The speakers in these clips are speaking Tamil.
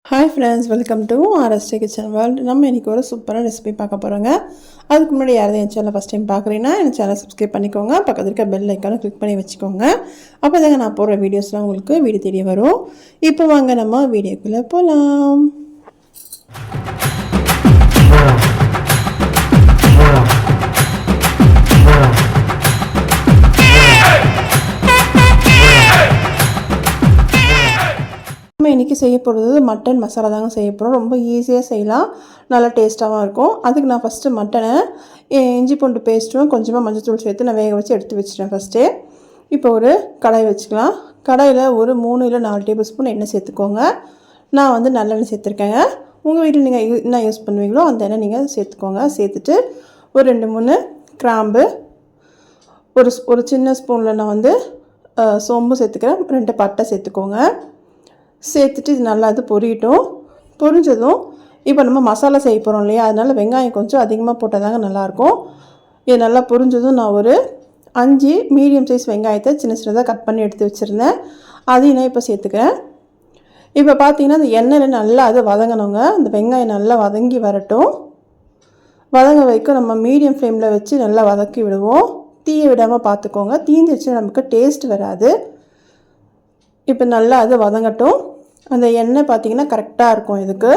ஹாய் ஃப்ரெண்ட்ஸ், வெல்கம் டு ஆர்எஸ்டே கிச்சன் வேர்ல்டு. நம்ம இன்றைக்கி ஒரு சூப்பரான ரெசிபி பார்க்க போகிறோங்க. அதுக்கு முன்னாடி யாராவது என் சேனலை ஃபஸ்ட் டைம் பார்க்குறீங்கன்னா என் சேனலை சப்ஸ்கிரைப் பண்ணிக்கோங்க. பக்கத்தில் இருக்க பெல் ஐக்கானை கிளிக் பண்ணி வச்சுக்கோங்க. அப்போ தாங்க நான் போடுற வீடியோஸ்லாம் உங்களுக்கு வீடியோ தெரிய வரும். இப்போ வாங்க நம்ம வீடியோக்குள்ளே போகலாம். நம்ம இன்றைக்கி செய்ய போகிறது மட்டன் மசாலா தாங்க செய்ய போகிறோம். ரொம்ப ஈஸியாக செய்யலாம், நல்லா டேஸ்ட்டாகவும் இருக்கும். அதுக்கு நான் ஃபஸ்ட்டு மட்டனை இஞ்சி பூண்டு பேஸ்ட்டும் கொஞ்சமாக மஞ்சள்தூள் சேர்த்து நான் வேக வச்சு எடுத்து வச்சுட்டேன் ஃபஸ்ட்டு. இப்போ ஒரு கடாய் வச்சுக்கலாம். கடாயில் ஒரு 3 இல்லை 4 டேபிள் ஸ்பூன் எண்ணெய் சேர்த்துக்கோங்க. நான் வந்து நல்லெண்ணெய் சேர்த்துருக்கேங்க. உங்கள் வீட்டில் நீங்கள் என்ன யூஸ் பண்ணுவீங்களோ அந்த எண்ணெய் நீங்கள் சேர்த்துக்கோங்க. சேர்த்துட்டு ஒரு 2-3 கிராம்பு, ஒரு சின்ன ஸ்பூனில் நான் வந்து சோம்பு சேர்த்துக்கிறேன். 2 பட்டை சேர்த்துக்கோங்க. சேர்த்துட்டு இது நல்லா இது பொரியட்டும். பொரிஞ்சதும் இப்போ நம்ம மசாலா செய்ய போகிறோம் இல்லையா, அதனால் வெங்காயம் கொஞ்சம் அதிகமாக போட்டால் தாங்க நல்லாயிருக்கும். இது நல்லா பொரிஞ்சதும் நான் ஒரு 5 மீடியம் சைஸ் வெங்காயத்தை சின்ன சின்னதாக கட் பண்ணி எடுத்து வச்சுருந்தேன். அதையும் நான் இப்போ சேர்த்துக்கிறேன். இப்போ பார்த்தீங்கன்னா அந்த எண்ணெயில் நல்லா அது வதங்கணுங்க. அந்த வெங்காயம் நல்லா வதங்கி வரட்டும். வதங்க வரைக்கும் நம்ம மீடியம் ஃப்ளேமில் வச்சு நல்லா வதக்கி விடுவோம். தீயை விடாமல் பார்த்துக்கோங்க. தீந்துச்சு நமக்கு டேஸ்ட் வராது. இப்போ நல்லா அது வதங்கட்டும். அந்த எண்ணெய் பார்த்திங்கன்னா கரெக்டாக இருக்கும், இதுக்கு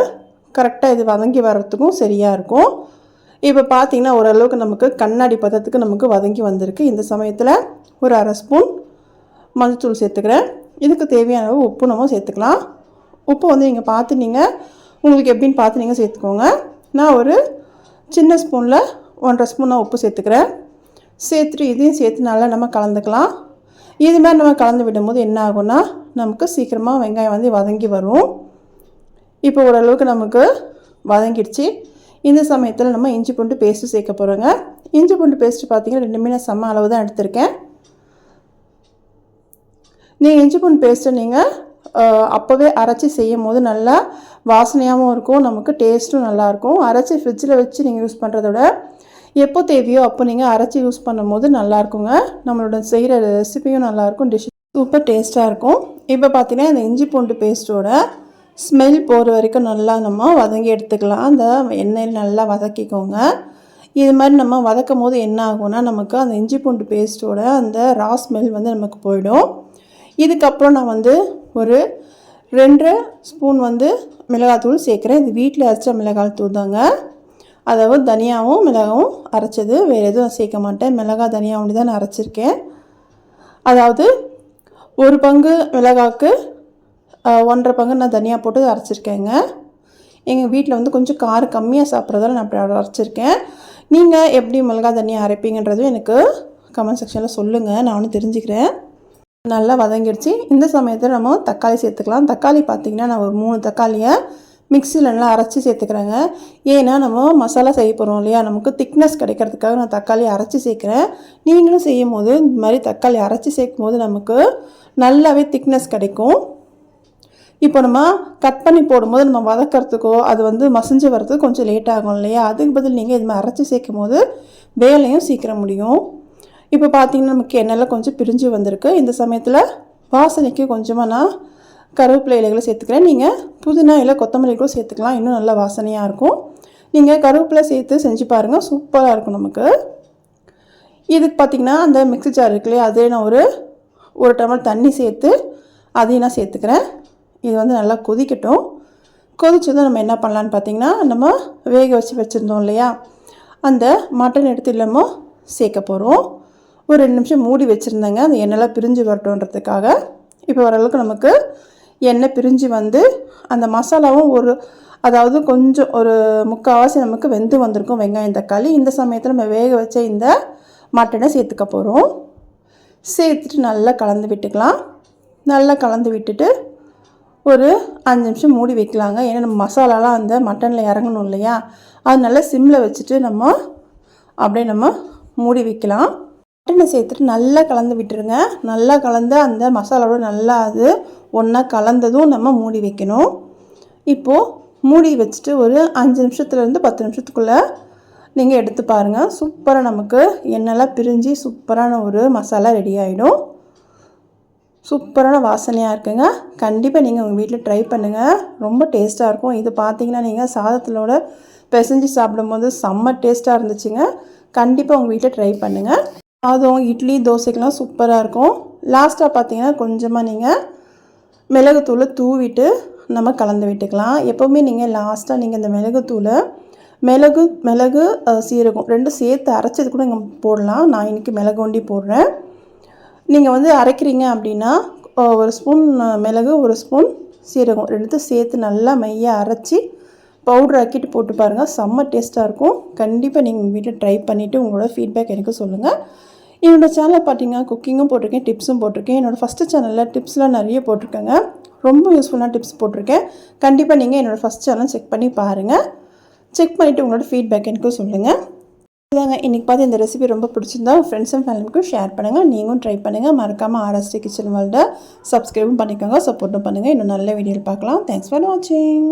கரெக்டாக இது வதங்கி வர்றதுக்கும் சரியாக இருக்கும். இப்போ பார்த்திங்கன்னா ஓரளவுக்கு நமக்கு கண்ணாடி பதத்துக்கு நமக்கு வதங்கி வந்திருக்கு. இந்த சமயத்தில் ஒரு 1/2 ஸ்பூன் மஞ்சள்தூள் சேர்த்துக்கிறேன். இதுக்கு தேவையான அளவு உப்பு நம்ம சேர்த்துக்கலாம். உப்பு வந்து நீங்கள் பார்த்து நீங்கள் உங்களுக்கு எப்படின்னு பார்த்து நீங்கள் சேர்த்துக்கோங்க. நான் ஒரு சின்ன ஸ்பூனில் 1/2 ஸ்பூன் நான் உப்பு சேர்த்துக்கிறேன். சேர்த்துட்டு இதையும் சேர்த்து நல்லா நம்ம கலந்துக்கலாம். இது மாதிரி நம்ம கலந்து விடும்போது என்ன ஆகும்னா நமக்கு சீக்கிரமாக வெங்காயம் வந்து வதங்கி வரும். இப்போ ஓரளவுக்கு நமக்கு வதங்கிடுச்சு. இந்த சமயத்தில் நம்ம இஞ்சி பூண்டு பேஸ்ட்டு சேர்க்க போகிறோங்க. இஞ்சி பூண்டு பேஸ்ட்டு பார்த்திங்கன்னா 2 நான் சம அளவு தான் எடுத்திருக்கேன். நீங்கள் இஞ்சி பூண்டு பேஸ்ட்டை நீங்கள் அப்போவே அரைச்சி செய்யும் போது நல்லா வாசனையாகவும் இருக்கும், நமக்கு டேஸ்ட்டும் நல்லாயிருக்கும். அரைச்சி ஃப்ரிட்ஜில் வச்சு நீங்கள் யூஸ் பண்ணுறத விட எப்போ தேவையோ அப்போ நீங்கள் அரைச்சி யூஸ் பண்ணும் போது நல்லாயிருக்குங்க. நம்மளோட செய்கிற ரெசிபியும் நல்லாயிருக்கும், டிஷ் சூப்பர் டேஸ்ட்டாக இருக்கும். இப்போ பார்த்தீங்கன்னா இந்த இஞ்சி பூண்டு பேஸ்ட்டோட ஸ்மெல் போகிற வரைக்கும் நல்லா நம்ம வதங்கி எடுத்துக்கலாம். அந்த எண்ணெயில் நல்லா வதக்கிக்கோங்க. இது மாதிரி நம்ம வதக்கும் போது என்ன ஆகும்னா நமக்கு அந்த இஞ்சி பூண்டு பேஸ்ட்டோட அந்த ரா ஸ்மெல் வந்து நமக்கு போயிடும். இதுக்கப்புறம் நான் வந்து ஒரு 2 ஸ்பூன் வந்து மிளகாத்தூள் சேர்க்குறேன். இது வீட்டில் அரைச்ச மிளகாய் தூள் தாங்க. அதாவது தனியாகவும் மிளகாவும் அரைச்சது, வேறு எதுவும் சேர்க்க மாட்டேன். மிளகாய் தனியா ஒன்று தான் நான் அரைச்சிருக்கேன். அதாவது 1 பங்கு மிளகாய்க்கு 1.5 பங்கு நான் தனியாக போட்டு அரைச்சிருக்கேங்க. எங்கள் வீட்டில் வந்து கொஞ்சம் காரம் கம்மியாக சாப்பிட்றதால நான் அப்படி அரைச்சிருக்கேன். நீங்கள் எப்படி மிளகாய் தனியாக அரைப்பீங்கன்றதும் எனக்கு கமெண்ட் செக்ஷனில் சொல்லுங்கள், நானும் தெரிஞ்சுக்கிறேன். நல்லா வதங்கிடுச்சு. இந்த சமயத்தில் நம்ம தக்காளி சேர்த்துக்கலாம். தக்காளி பார்த்திங்கன்னா நான் ஒரு 3 தக்காளியை மிக்சியில் நல்லா அரைச்சி சேர்த்துக்கிறேங்க. ஏன்னா நம்ம மசாலா செய்ய போகிறோம் இல்லையா, நமக்கு திக்னஸ் கிடைக்கிறதுக்காக நான் தக்காளி அரைச்சி சேர்க்குறேன். நீங்களும் செய்யும் போது இந்த மாதிரி தக்காளி அரைச்சி சேர்க்கும் போது நமக்கு நல்லாவே திக்னஸ் கிடைக்கும். இப்போ நம்ம கட் பண்ணி போடும்போது நம்ம வதக்கிறதுக்கோ அது வந்து மசிஞ்சு வர்றதுக்கு கொஞ்சம் லேட் ஆகும் இல்லையா, அதுக்கு பதில் நீங்கள் இது மாதிரி அரைச்சி சேர்க்கும் போது வேலையும் சீக்கிரம் முடியும். இப்போ பார்த்திங்கன்னா நமக்கு எண்ணெயில் கொஞ்சம் பிரிஞ்சு வந்திருக்கு. இந்த சமயத்தில் வாசனைக்கு கொஞ்சமாக நான் கருவேப்பிலை இலைகளை சேர்த்துக்கிறேன். நீங்கள் புதினா இல்லை கொத்தமல்லி கூட சேர்த்துக்கலாம், இன்னும் நல்லா வாசனையாக இருக்கும். நீங்கள் கருவேப்பிலை சேர்த்து செஞ்சு பாருங்கள், சூப்பராக இருக்கும் நமக்கு. இதுக்கு பார்த்திங்கன்னா அந்த மிக்ஸி ஜார் இருக்குல்லையே, அதே நான் ஒரு டம்ளர் தண்ணி சேர்த்து அதையும் நான் சேர்த்துக்கிறேன். இது வந்து நல்லா கொதிக்கட்டும். கொதிச்சதும் நம்ம என்ன பண்ணலான்னு பார்த்திங்கன்னா நம்ம வேக வச்சுருந்தோம் இல்லையா, அந்த மட்டன் எடுத்து இல்லாமல் சேர்க்க போகிறோம். ஒரு 2 நிமிஷம் மூடி வச்சுருந்தேங்க, அந்த எண்ணெய்லாம் பிரிஞ்சு வரட்டுன்றதுக்காக. இப்போ ஓரளவுக்கு நமக்கு எண்ணெய் பிரிஞ்சு வந்து அந்த மசாலாவும் அதாவது கொஞ்சம் ஒரு 3/4 நமக்கு வெந்து வந்திருக்கும் வெங்காயம் தக்காளி. இந்த சமயத்தில் நம்ம வேக வச்ச இந்த மட்டனை சேர்த்துக்க போகிறோம். சேர்த்துட்டு நல்லா கலந்து விட்டுக்கலாம். நல்லா கலந்து விட்டுட்டு ஒரு 5 நிமிஷம் மூடி வைக்கலாங்க. ஏன்னா நம்ம மசாலாலாம் அந்த மட்டனில் இறங்கணும் இல்லையா, அது நல்லா சிம்மில் வச்சுட்டு நம்ம அப்படியே நம்ம மூடி வைக்கலாம். மட்டனை சேர்த்துட்டு நல்லா கலந்து விட்டுருங்க. நல்லா கலந்து அந்த மசாலாவோட நல்லா அது ஒன்றா கலந்ததும் நம்ம மூடி வைக்கணும். இப்போது மூடி வச்சுட்டு ஒரு 5 நிமிஷத்துலேருந்து 10 நிமிஷத்துக்குள்ளே நீங்கள் எடுத்து பாருங்கள். சூப்பராக நமக்கு எண்ணெய்லாம் பிரிஞ்சு சூப்பரான ஒரு மசாலா ரெடி ஆகிடும். சூப்பரான வாசனையாக இருக்குங்க. கண்டிப்பாக நீங்கள் உங்கள் வீட்டில் ட்ரை பண்ணுங்கள். ரொம்ப டேஸ்ட்டாக இருக்கும். இது பார்த்தீங்கன்னா நீங்கள் சாதத்திலோட பிசைஞ்சு சாப்பிடும்போது செம்ம டேஸ்ட்டாக இருந்துச்சுங்க. கண்டிப்பாக உங்கள் வீட்டில் ட்ரை பண்ணுங்கள். அதுவும் இட்லி தோசைக்கெலாம் சூப்பராக இருக்கும். லாஸ்ட்டாக பார்த்தீங்கன்னா கொஞ்சமாக நீங்கள் மிளகுத்தூளை தூவிட்டு நம்ம கலந்து விட்டுக்கலாம். எப்போவுமே நீங்கள் லாஸ்ட்டாக நீங்கள் இந்த மிளகுத்தூளை மிளகு சீரகம் 2 சேர்த்து அரைச்சது கூட நீங்கள் போடலாம். நான் இன்றைக்கி மிளகு ஒண்டி போடுறேன். நீங்கள் வந்து அரைக்கிறீங்க அப்படின்னா 1 ஸ்பூன் மிளகு 1 ஸ்பூன் சீரகம் 2 சேர்த்து நல்லா மையாக அரைச்சி பவுடர் ஆக்கிட்டு போட்டு பாருங்கள். செம்ம டேஸ்ட்டாக இருக்கும். கண்டிப்பாக நீங்கள் உங்கள் வீட்டில் ட்ரை பண்ணிவிட்டு உங்களோட ஃபீட்பேக் எனக்கு சொல்லுங்கள். என்னோடய சேனலில் பார்த்தீங்கன்னா குக்கிங்கும் போட்டிருக்கேன், டிப்ஸும் போட்டிருக்கேன். என்னோடய ஃபஸ்ட்டு சேனலில் டிப்ஸ்லாம் நிறைய போட்டிருக்கேங்க. ரொம்ப யூஸ்ஃபுல்லான டிப்ஸ் போட்டிருக்கேன். கண்டிப்பாக நீங்கள் என்னோடய ஃபஸ்ட் சேனல் செக் பண்ணி பாருங்கள். செக் பண்ணிவிட்டு உங்களோட ஃபீட்பேக் எனக்கு சொல்லுங்கள். இதாங்க இன்றைக்கி பார்த்து இந்த ரெசிபி ரொம்ப பிடிச்சிருந்தா ஃப்ரெண்ட்ஸ் அண்ட் ஃபேமிலிக்கும் ஷேர் பண்ணுங்கள். நீங்களும் ட்ரை பண்ணுங்கள். மறக்காமல் RST கிச்சன் வேர்ல்டை சப்ஸ்கிரைபும் பண்ணிக்கோங்க, சப்போர்ட்டும் பண்ணுங்கள். இன்னும் நல்ல வீடியோவில் பார்க்கலாம். தேங்க்ஸ் ஃபார் வாட்சிங்.